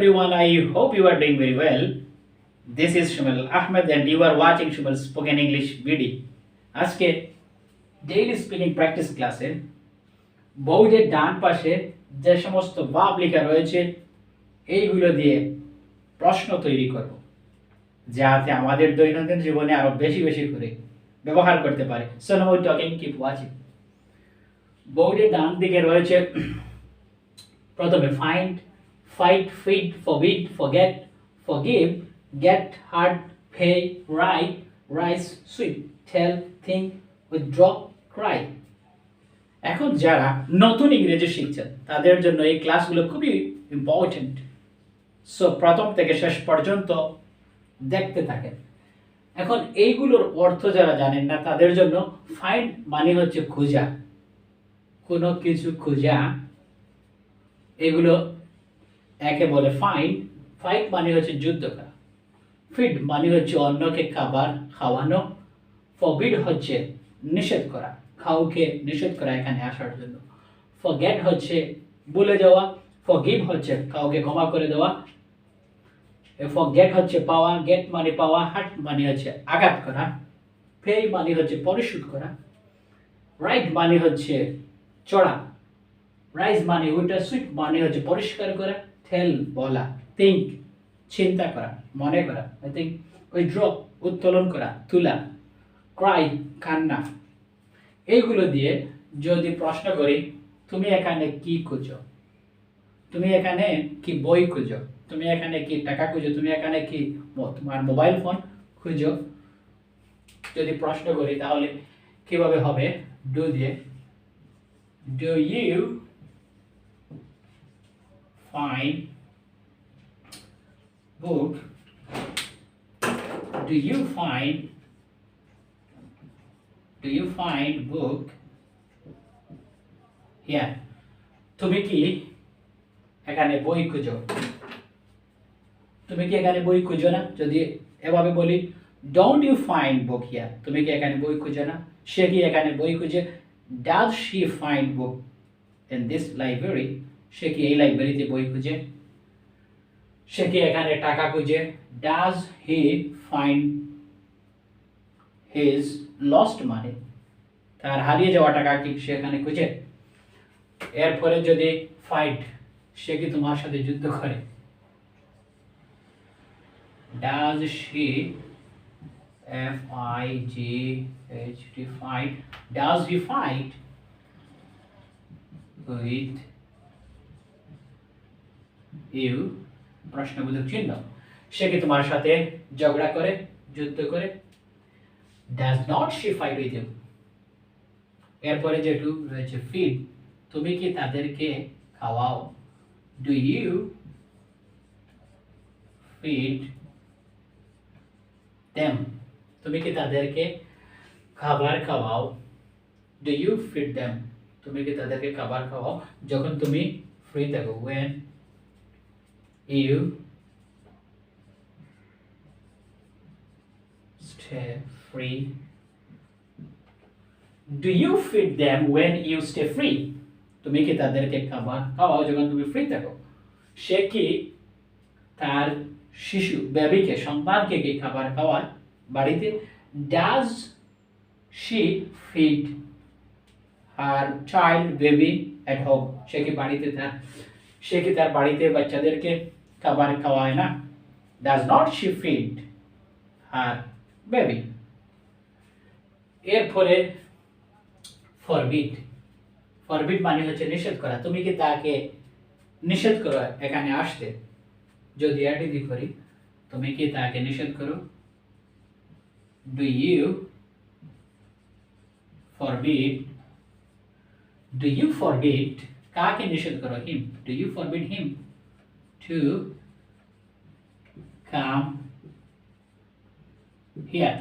Everyone, I hope you are doing very well. This is Sumel Ahmed and you are watching Sumel Spoken English BD. আজকে daily speaking practice ক্লাসে বোর্ডের ডান পাশে যে সমস্ত verb লেখা রয়েছে এইগুলো দিয়ে প্রশ্ন তৈরি করব যাতে আমাদের দৈনন্দিন জীবনে আরো বেশি বেশি করে ব্যবহার করতে পারি। So now talking, keep watching. বোর্ডের ডান দিকে রয়েছে প্রথমে find, fight, feed, forbid, forget, forgive, get, hard, pay, write, rise, sweep, tell, think, withdraw, cry. এখন যারা নতুন ইংরেজি শিখছেন তাদের জন্য এই ক্লাসগুলো খুবই ইম্পর্টেন্ট। সো প্রথম থেকে শেষ পর্যন্ত দেখতে থাকেন। এখন এইগুলোর অর্থ যারা জানেন না তাদের জন্য ফাইন্ড মানে হচ্ছে খোঁজা, কোনো কিছু খোঁজা, এগুলো একে বলে ফাইন্ড। ফাইট মানে হচ্ছে যুদ্ধ করা। ফিড মানে হচ্ছে অন্যকে খাবার খাওয়ানো। ফরবিড হচ্ছে নিষেধ করা, কাউকে নিষেধ করা এখানে আসার জন্য। ফরগেট হচ্ছে ভুলে যাওয়া। ফরগিভ হচ্ছে কাউকে ক্ষমা করে দেওয়া। ফরগেট হচ্ছে পাওয়া, গেট মানে পাওয়া, হার্ট মানে হচ্ছে আঘাত করা। পে মানে হচ্ছে পরিশোধ করা। রাইট মানে হচ্ছে চড়া। রাইজ মানে ওইটা, সুইট মানে হচ্ছে পরিষ্কার করা। টেল বলা, থিঙ্ক চিন্তা করা, মনে করা, আই থিঙ্ক উইথড্র উত্তোলন করা, তুলা, ক্রাই কান্না। এইগুলো দিয়ে যদি প্রশ্ন করি তুমি এখানে কি খুঁজো, তুমি এখানে কি বই খুঁজো, তুমি এখানে কি টাকা খুঁজো, তুমি এখানে কি তোমার মোবাইল ফোন খুঁজো, যদি প্রশ্ন করি তাহলে কিভাবে হবে? ডু দিয়ে, do you find book, do you find book here? তুমি কি এখানে বই খুঁজো, তুমি কি এখানে বই খুঁজো না? যদি এভাবে বলি don't you find book here, তুমি কি এখানে বই খুঁজো না? সে কি এখানে বই খুঁজে? does she find book in this library? সে কি এই লাইব্রেরিতে বই খুঁজে? সে কি এখানে টাকা খুঁজে? Does he find his lost মানি? তার হারিয়ে যাওয়া টাকা কি সে এখানে খুঁজে? এরপরে যদি ফাইট, সে কি তোমার সাথে যুদ্ধ করে? Does she, F I G H T, fight, does he fight with you, প্রশ্নবোধক চিহ্ন। সে কি তোমার সাথে ঝগড়া করে, যুদ্ধ করে? Does not she fight with you. এরপরে যেটু রয়েছে ফিড, তুমি কি তাদেরকে খাওয়াও? ডু ইউ ফিড দেম, তুমি কি তাদেরকে খাবার খাওয়াও? ডু ইউ ফিড দেম, তুমি কি তাদেরকে খাবার খাওয়াও যখন তুমি ফ্রি থাকো, when you stay free. Do you feed them when you stay free? তুমি কি তাদেরকে খাবার খাওয়াও যখন তুমি ফ্রি থাকো? সে কি তার শিশু বেবিকে, সন্তানকে কি খাবার খাওয়ায় বাড়িতে? Does she feed her child baby at home? সে কি তার বাড়িতে বাচ্চাদেরকে খাবার খাওয়ায় না? Does not she feed her baby? এরপরে forbid, forbid মানে হচ্ছে নিষেধ করা। তুমি কি তাকে নিষেধ করো এখানে আসতে? যদি এটি করি, তুমি কি তাকে নিষেধ করো? Do you forbid, কাকে নিষেধ করো? him, do you forbid him to come here?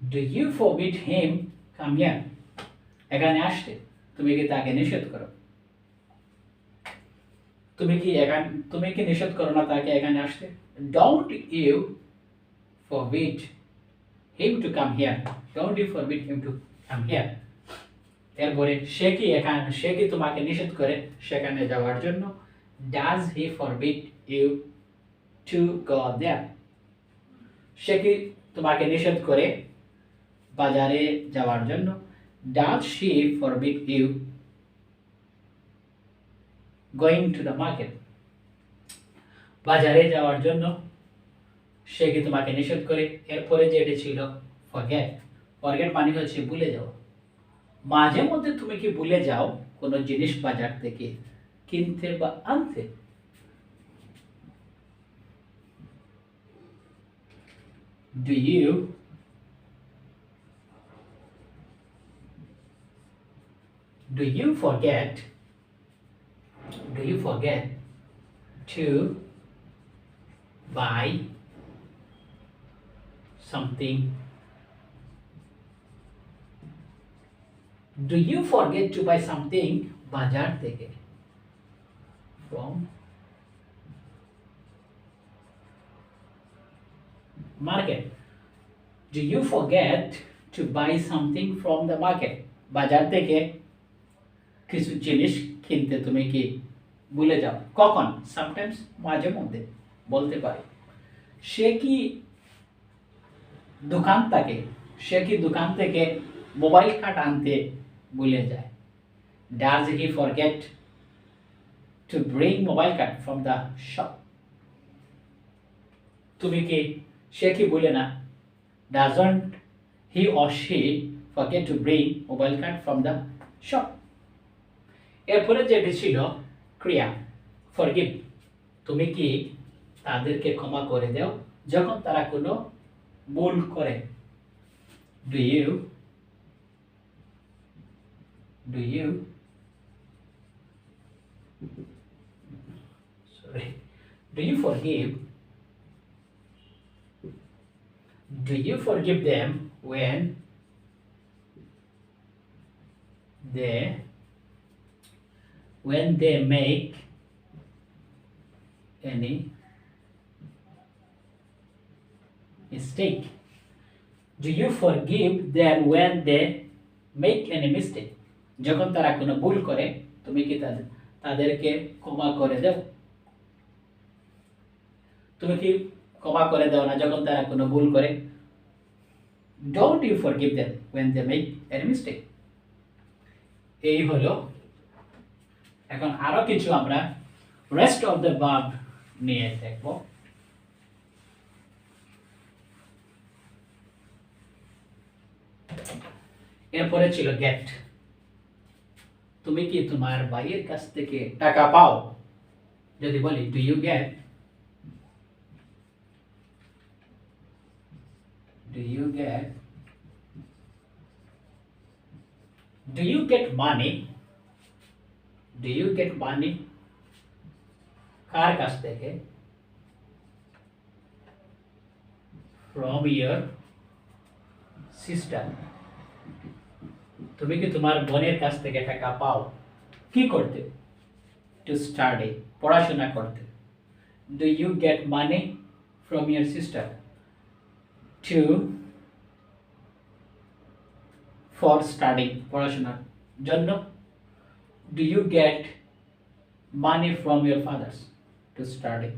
Do you forbid him come here? এখানে আসতে তুমি কি তাকে নিষেধ করো? তুমি কি নিষেধ করো না তাকে এখানে আসতে? Don't you forbid him to come here? Don't you forbid him to come here? এরপরে সে কি তোমাকে নিষেধ করে সেখানে যাওয়ার জন্য? Does he forbid you to go there? সে কি তোমাকে নিষেধ করে বাজারে যাওয়ার জন্য? Does she forbid you going to the market? বাজারে যাওয়ার জন্য সে কি তোমাকে নিষেধ করে? এরপরে যেটা ছিল forget. forget মানে হচ্ছে ভুলে যাওয়া। মাঝে মধ্যে তুমি কি ভুলে যাও কোনো জিনিস বাজার থেকে কিনতে বা আনতে? Do you forget to buy something? Do you forget to buy something বাজার থেকে? From market. Do you forget to buy something from the market? বাজার থেকে কিছু জিনিস কিনতে তুমি কি ভুলে যাও? কখন? Sometimes, মাঝে মধ্যে বলতে পারি। সে কি দোকান থেকে মোবাইল কার্ড আনতে ভুলে যায়? Does he forget to bring mobile card from the shop? সে কি ভুলে না? Doesn't he or she forget to bring mobile card from the shop? এরপরে যেটি ছিল ক্রিয়া forgive. তুমি কি তাদেরকে ক্ষমা করে দাও যখন তারা কোনো ভুল করে? Do you forgive them when they make any mistake? Do you forgive them when they make any mistake? যখন তারা কোনো ভুল করে তুমি কি তাদেরকে ক্ষমা করে দাও? তুমি কি ক্ষমা করে দাও না যখন তারা কোনো ভুল করে? Don't you forgive them when they make any mistake? এই হলো। এখন আরো কিছু আমরা rest of the verb নিয়ে দেখব। এরপরে ছিল get. তুমি কি তোমার ভাইয়ের কাছ থেকে টাকা পাও? যদি বলি do you get money? কার কাছ থেকে? From your sister. তুমি কি তোমার বোনের কাছ থেকে টাকা পাও? কি করতে? To study. পড়াশোনা করতে। Do you get money from your sister? For studying. পড়াশোনার জন্য। Do you get money from your fathers? To study.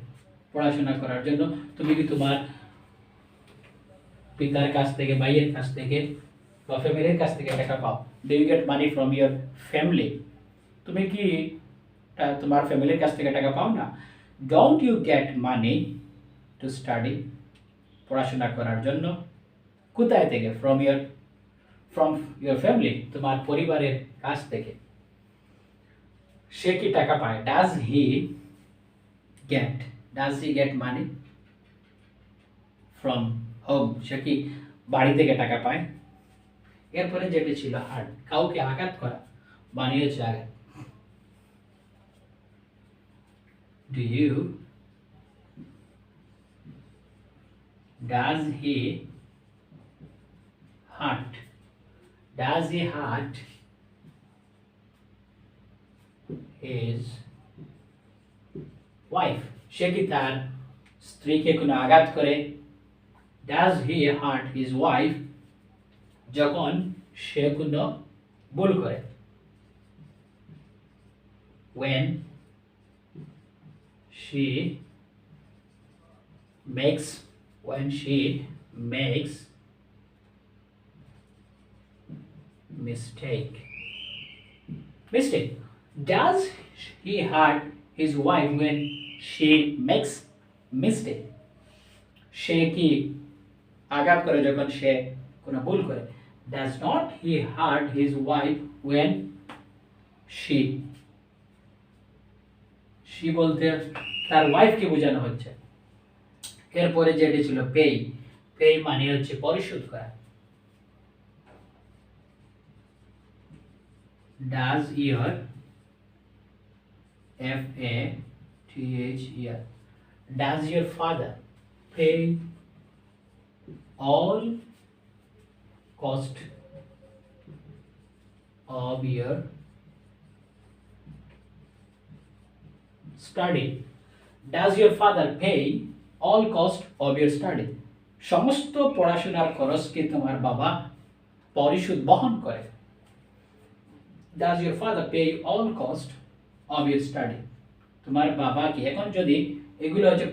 পড়াশোনা করার জন্য। তুমি কি তোমার পিতার কাছ থেকে ভাইয়ের কাছ থেকে বা ফ্যামিলির কাছ থেকে টাকা পাও? Do you get money from your family? তুমি কি তোমার ফ্যামিলির কাছ থেকে টাকা পাও না? Don't you get money to study? পড়াশোনা করার জন্য। কোথায় থেকে? From your family. তোমার পরিবারের কাছ থেকে। সে কি টাকা পায়? Does he get money from home? সে কি বাড়ি থেকে টাকা পায়? এরপরে যেটি ছিল হার্ট, কাউকে আঘাত করা, বানিয়েছে আঘাত। Does he hurt his wife? সে কি তার স্ত্রীকে কোনো আঘাত করে? Does he hurt his wife যখন সে কোনো ভুল করে? she makes mistake. Does he hurt his wife when she makes mistake? সে কি আঘাত করে যখন সে কোনো ভুল করে? Does not he hurt his wife when she বলতে তার ওয়াইফকে বোঝানো হচ্ছে। এরপরে যেটি ছিল পে মানে হচ্ছে পরিশোধ করা। Does your FATHER does your father pay all cost of your study? Does your father pay all cost of your study? সমস্ত পড়াশোনার খরচ কি তোমার বাবা পরিশোধ বহন করে? Does your father pay all cost of your study? তোমার বাবা কি, এখন যদি এগুলো হচ্ছে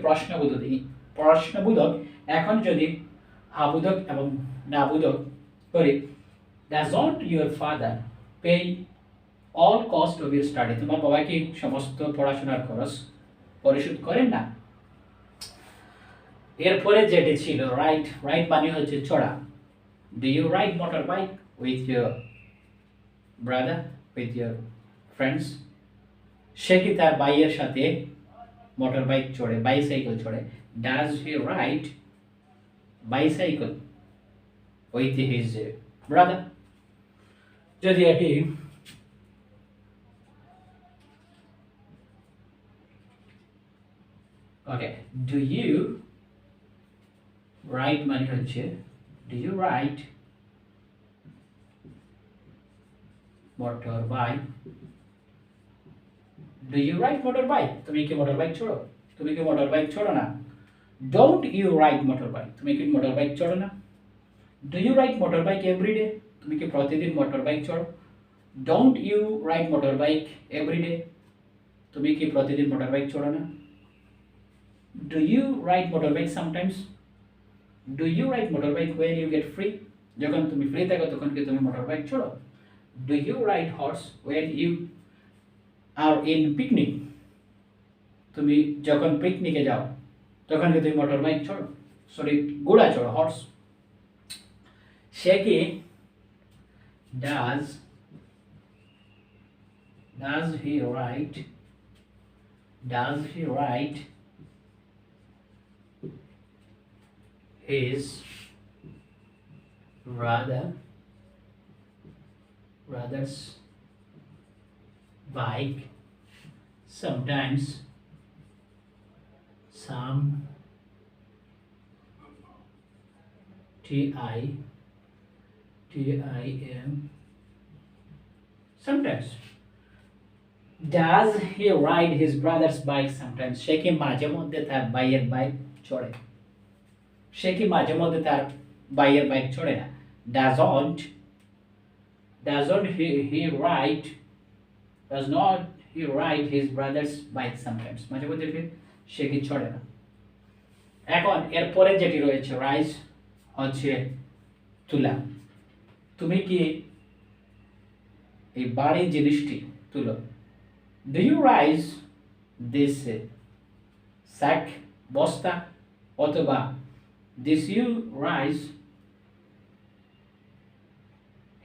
প্রশ্নবোধক, এখন যদি হাবোধক এবং নাবোধক করি, does not your father pay all cost of your study? তোমার বাবা কি সমস্ত পড়াশোনার খরচ পরিশোধ করেন না? এরপরে যেটি ছিল রাইড মানে হচ্ছে চড়া। Do you ride motorbike with your brother, with your friends? সে কি তার ভাইয়ের সাথে মোটরবাইক চড়ে, বাইসাইকেল চড়ে? Does he ride bicycle with his brother? যদি এটি okay, do you ride মানে হচ্ছে do you ride motorbike? Do you ride motorbike? তুমি কি মোটরবাইক চড়ো? তুমি কি মোটরবাইক চড়ো না? Don't you ride motorbike? তুমি কি মোটরবাইক চড়ো না? Do you ride motorbike every day? তুমি কি প্রতিদিন motorbike চড়ো? Don't you ride motorbike every day? তুমি কি প্রতিদিন মোটরবাইক চড়ো না? Do you ride motorbike sometimes? Do you ride motorbike when you get free? যখন তুমি ফ্রি থাকো তখন কি তুমি motorbike চড়ো? Do you ride horse when you are in picnic? তুমি যখন পিকনিকে যাও তখন কি তুমি মোটরবাইক চড়ো? সরি, ঘোড়া চড়ো, হর্স। সে কি does he ride his brother's bike sometimes? Some TIM sometimes. Does he ride his brother's bike sometimes? সে কি মাঝে মধ্যে তার ভাইয়ের বাইক চড়ে? সে কি মাঝে মধ্যে তার ভাইয়ের বাইক চড়ে না? Does not he ride his brother's bike sometimes? মাঝে মধ্যে সে কি চড়ে না? এখন এরপরে যেটি রয়েছে রাইজ হচ্ছে তুলা। তুমি কি এই ভারী জিনিসটি তুলো? Do you raise this sack, বস্তা, অথবা this you raise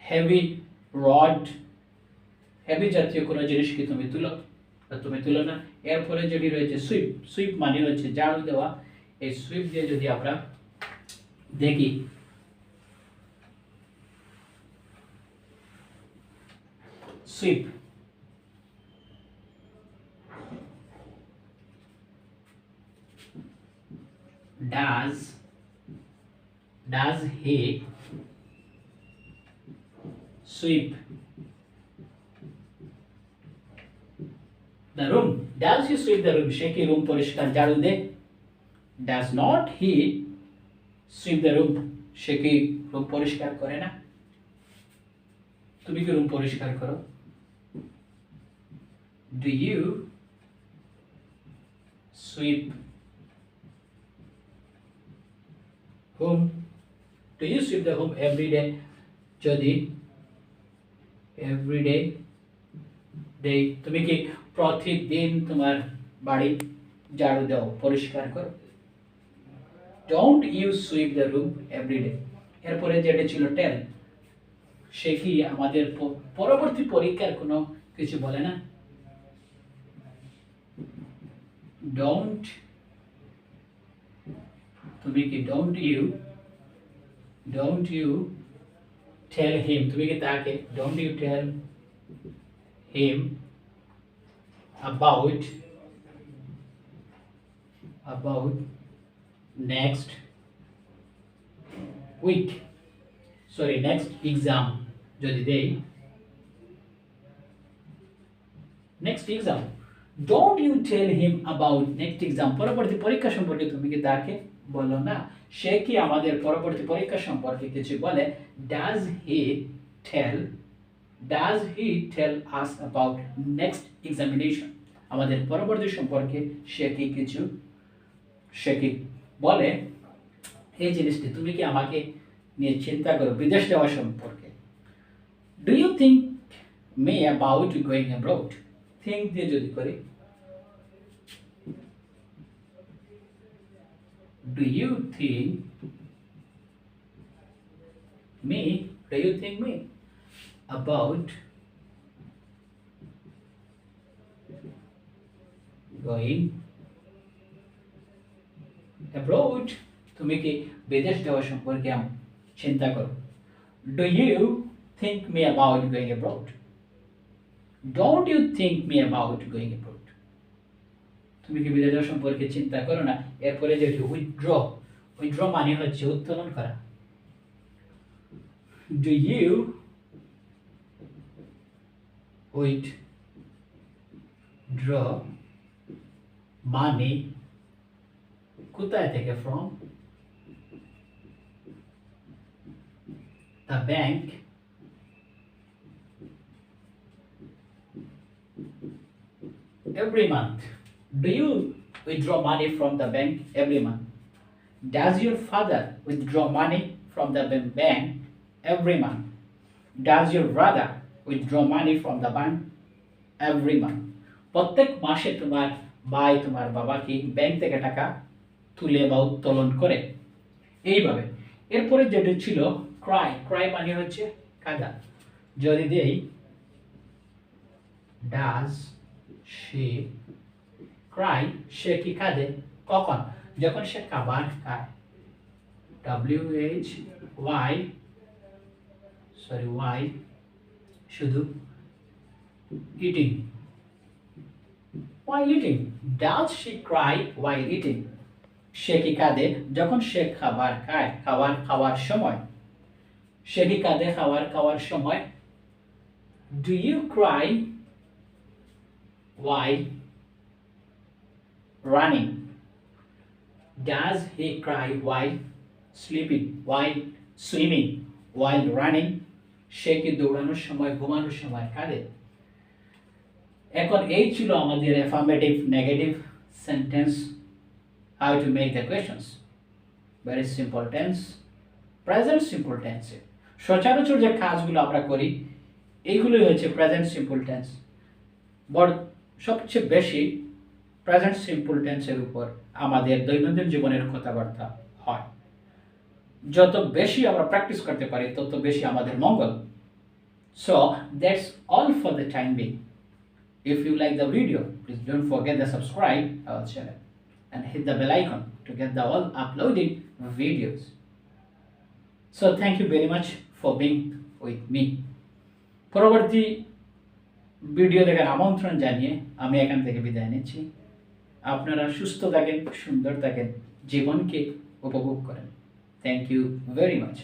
heavy rod, heavy জাতীয় কোনো জিনিস কি তুমি তুলো? তুমি তুলো না। এরপরে যেটি রয়েছে সুইপ মানে হচ্ছে ঝাড়ু দেওয়া। এই সুইপ দিয়ে যদি আমরা দেখি, sweep does he sweep the room? Does he sweep the room? সে কি রুম পরিষ্কার ঝাড়ু দেয়? Does not he sweep the room? সে কি রুম পরিষ্কার করে না? তুমি কি রুম পরিষ্কার করো? Do you sweep whom? Do you sweep the home every day? যদি everyday day তুমি কি প্রতিদিন তোমার বাড়ি ঝাড়ু দাও, পরিষ্কার করো? Don't you sweep the room every day? এরপরে যেটা ছিল tell, সে কি আমাদের পরবর্তী পরীক্ষার কোনো কিছু বলে না? Don't তুমি কি don't you tell him, তুমি কি তাকে don't you tell him about next week, sorry next exam যদি দেই, next exam, don't you tell him about next exam, পরবর্তী পরীক্ষা সম্পর্কে তুমি কি তাকে বলো না? সে কি আমাদের পরবর্তী পরীক্ষা সম্পর্কে কিছু বলে? does he tell us about next examination, আমাদের পরবর্তী সম্পর্কে সে কি বলে? এই জিনিসটি তুমি কি আমাকে নিয়ে চিন্তা করো বিদেশ যাওয়া সম্পর্কে? do you think me about going abroad, think দিয়ে যদি করি, do you think me about going abroad, তুমি কি বিদেশ যাওয়া সম্পর্কে চিন্তা করো? do you think me about going abroad, don't you think me about going abroad, তুমি কি বিদেশ যাওয়া সম্পর্কে চিন্তা করো না? এরপরে যেটি withdraw মানে হচ্ছে উত্তোলন করা। do you withdraw money কোথায় থেকে? from the bank every month, do you withdraw money from the bank every month? does your father withdraw money from the bank every month? does your brother withdraw money from the bank every month? প্রত্যেক মাসে তোমার ভাই তোমার বাবা কি bank থেকে টাকা তুলে বা উত্তোলন করে? এইভাবে। এরপরে যেটা ছিল ক্রাই মানে হচ্ছে কাঁদা, যদি দেই does she cry, সে কি কাঁদে? কখন? যখন সে খাবার খায়, why শুধু eating, while eating, does she cry while eating, সে কি কাঁদে যখন সে খাবার খায়, খাওয়ার সময়, সে কি কাঁদে খাওয়ার সময়? do you cry while running, does he cry while sleeping, while swimming, while running, সে কি দৌড়ানোর সময় ঘুমানোর সময় কাঁদে? এখন এই ছিল আমাদের affirmative negative sentence, how to make the questions, very simple tense, present simple tense, সচরাচর যে কাজগুলো আমরা করি এইগুলোই হচ্ছে প্রেজেন্ট সিম্পল টেন্স। সবচেয়ে বেশি প্রেজেন্ট সিম্পল টেন্সের উপর আমাদের দৈনন্দিন জীবনের কথাবার্তা হয়। যত বেশি আমরা প্র্যাকটিস করতে পারি তত বেশি আমাদের মঙ্গল। So that's all for the time being. If you like the video, please don't forget to subscribe our channel and hit the bell icon to get the all uploaded videos. So thank you very much for being with me. পরবর্তী video দেখার আমন্ত্রণ জানিয়ে আমি এখান থেকে বিদায় নিচ্ছি। আপনারা সুস্থ থাকেন, সুন্দর থাকেন, জীবনকে উপভোগ করেন। Thank you very much.